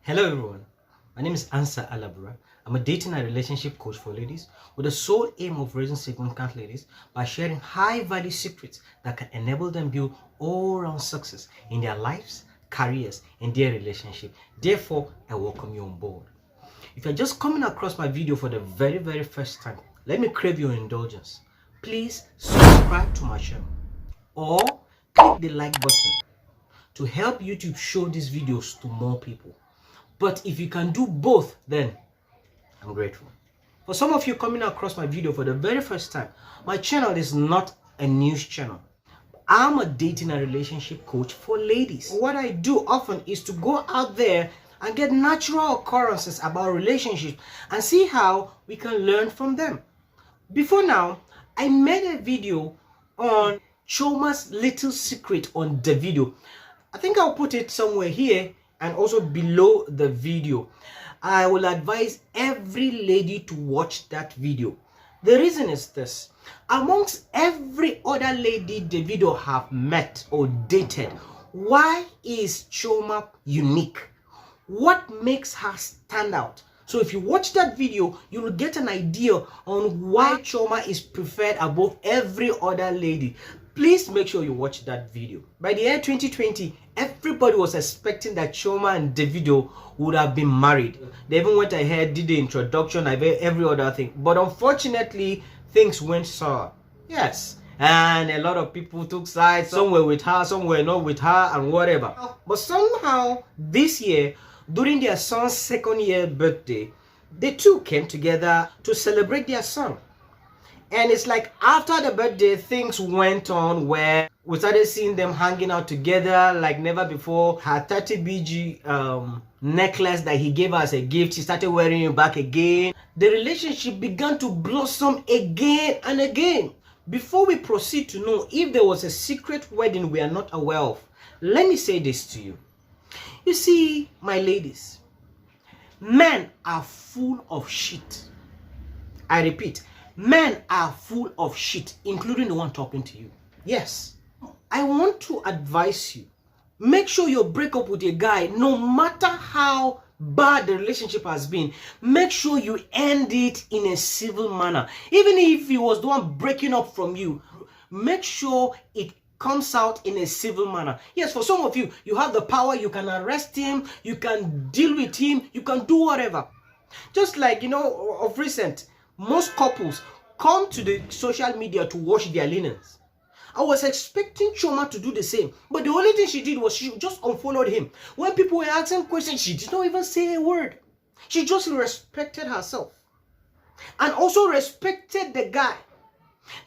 Hello everyone, my name is Ansa Alabra. I'm a dating and relationship coach for ladies with the sole aim of raising significant ladies by sharing high-value secrets that can enable them build all-round success in their lives, careers, and their relationship. Therefore, I welcome you on board. If you're just coming across my video for the very first time, let me crave your indulgence. Please subscribe to my channel or click the like button to help YouTube show these videos to more people. But if you can do both, then I'm grateful. For some of you coming across my video for the very first time, my channel is not a news channel. I'm a dating and relationship coach for ladies. What I do often is to go out there and get natural occurrences about relationships and see how we can learn from them. Before now, I made a video on Choima's little secret on Davido. I think I'll put it somewhere here and also below the video. I will advise every lady to watch that video. The reason is this: amongst every other lady Davido have met or dated, why is Choima unique? What makes her stand out? So if you watch that video, you will get an idea on why Choima is preferred above every other lady. Please make sure you watch that video. By the year 2020, everybody was expecting that Choima and Davido would have been married. They even went ahead, did the introduction, every other thing. But unfortunately, things went sour. Yes. And a lot of people took sides. Some were with her, some were not with her, and whatever. But somehow, this year, during their son's second year birthday, they two came together to celebrate their son. And it's like after the birthday, things went on where we started seeing them hanging out together like never before. Her 30 BG necklace that he gave her as a gift, she started wearing it back again. The relationship began to blossom again and again. Before we proceed to know if there was a secret wedding we are not aware of, let me say this to you. You see, my ladies, men are full of shit. I repeat, men are full of shit, including the one talking to you. Yes, I want to advise you. Make sure you break up with a guy, no matter how bad the relationship has been. Make sure you end it in a civil manner. Even if he was the one breaking up from you, make sure it comes out in a civil manner. Yes, for some of you, you have the power, you can arrest him, you can deal with him, you can do whatever. Just like, of recent, most couples come to the social media to wash their linens. I was expecting Choima to do the same, but the only thing she did was she just unfollowed him. When people were asking questions, she did not even say a word. She just respected herself and also respected the guy.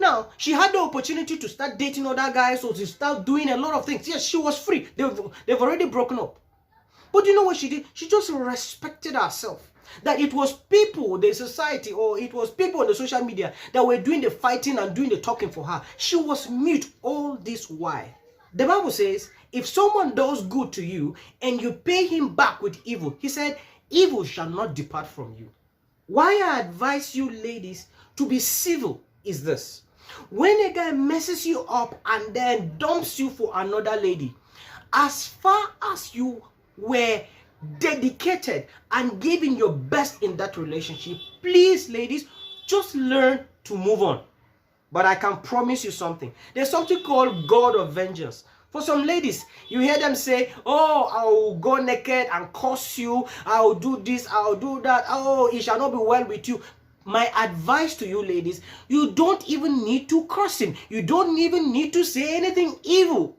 Now, she had the opportunity to start dating other guys or to start doing a lot of things. Yes, she was free. They've already broken up. But you know what she did? She just respected herself. That it was people, the society, or it was people on the social media that were doing the fighting and doing the talking for her. She was mute all this while. The Bible says, if someone does good to you and you pay him back with evil, he said, evil shall not depart from you. Why I advise you ladies to be civil is this: when a guy messes you up and then dumps you for another lady, as far as you were dedicated and giving your best in that relationship, please ladies, just learn to move on. But I can promise you something. There's something called God of vengeance. For some ladies, you hear them say, oh, I will go naked and curse you, I will do this, I will do that, oh, it shall not be well with you. My advice to you ladies, you don't even need to curse him. You don't even need to say anything evil.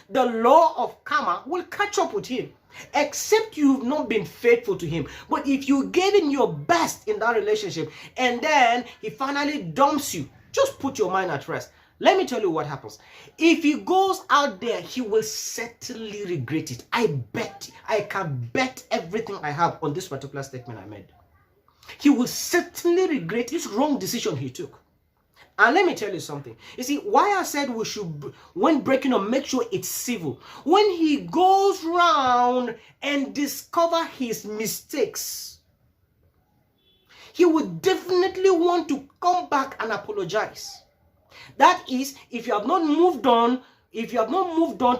The law of karma will catch up with him, except you've not been faithful to him. But if you gave him your best in that relationship and then he finally dumps you, just put your mind at rest. Let me tell you what happens. If he goes out there, he will certainly regret it. I can bet everything I have on this particular statement I made. He will certainly regret this wrong decision he took. And let me tell you something. You see, why I said we should, when breaking up, make sure it's civil. When he goes round and discover his mistakes, he would definitely want to come back and apologize. That is, if you have not moved on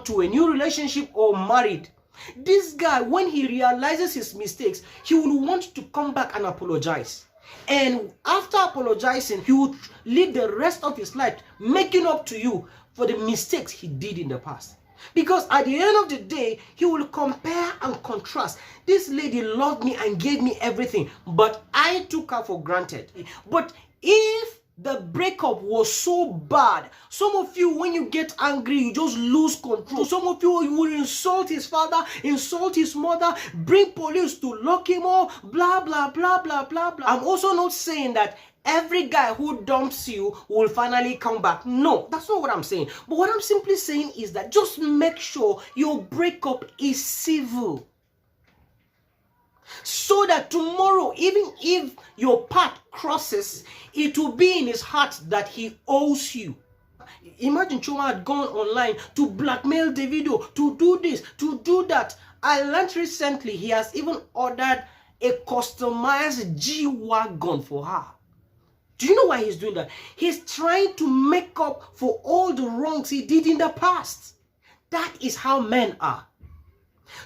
to a new relationship or married, This guy, when he realizes his mistakes, he will want to come back and apologize. And after apologizing, he would live the rest of his life making up to you for the mistakes he did in the past. Because at the end of the day, he will compare and contrast. This lady loved me and gave me everything, but I took her for granted. But if the breakup was so bad, some of you, when you get angry, you just lose control. Some of you will insult his father, insult his mother, bring police to lock him up, blah, blah, blah, blah, blah, blah. I'm also not saying that every guy who dumps you will finally come back. No, that's not what I'm saying. But what I'm simply saying is that just make sure your breakup is civil. So that tomorrow, even if your path crosses, it will be in his heart that he owes you. Imagine Choima had gone online to blackmail Davido, to do this, to do that. I learned recently he has even ordered a customized G-Wagon for her. Do you know why he's doing that? He's trying to make up for all the wrongs he did in the past. That is how men are.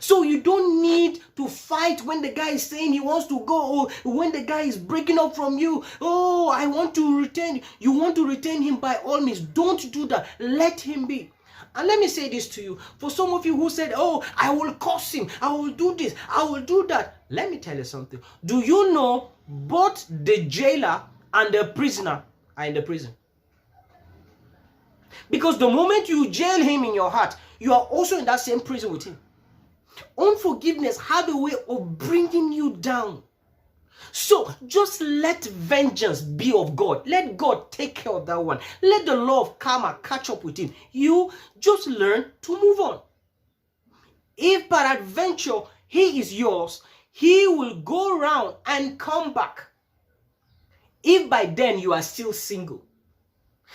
So you don't need to fight when the guy is saying he wants to go, or when the guy is breaking up from you. Oh, I want to retain. You want to retain him, by all means. Don't do that. Let him be. And let me say this to you. For some of you who said, oh, I will curse him, I will do this, I will do that. Let me tell you something. Do you know both the jailer and the prisoner are in the prison? Because the moment you jail him in your heart, you are also in that same prison with him. Unforgiveness have a way of bringing you down. So just let vengeance be of God. Let God take care of that one. Let the law of karma catch up with him. You just learn to move on. If peradventure he is yours, he will go around and come back. If by then you are still single.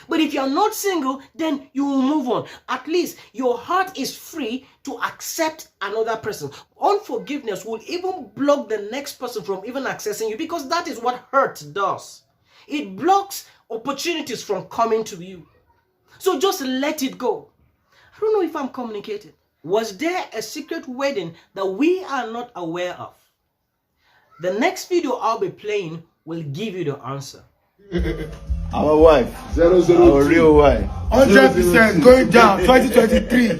But if you're not single, then you will move on. At least your heart is free to accept another person. Unforgiveness will even block the next person from even accessing you, because that is what hurt does. It blocks opportunities from coming to you. So just let it go. I don't know if I'm communicating. Was there a secret wedding that we are not aware of? The next video I'll be playing will give you the answer. Our wife, 002. Our real wife, 100% going down 2023.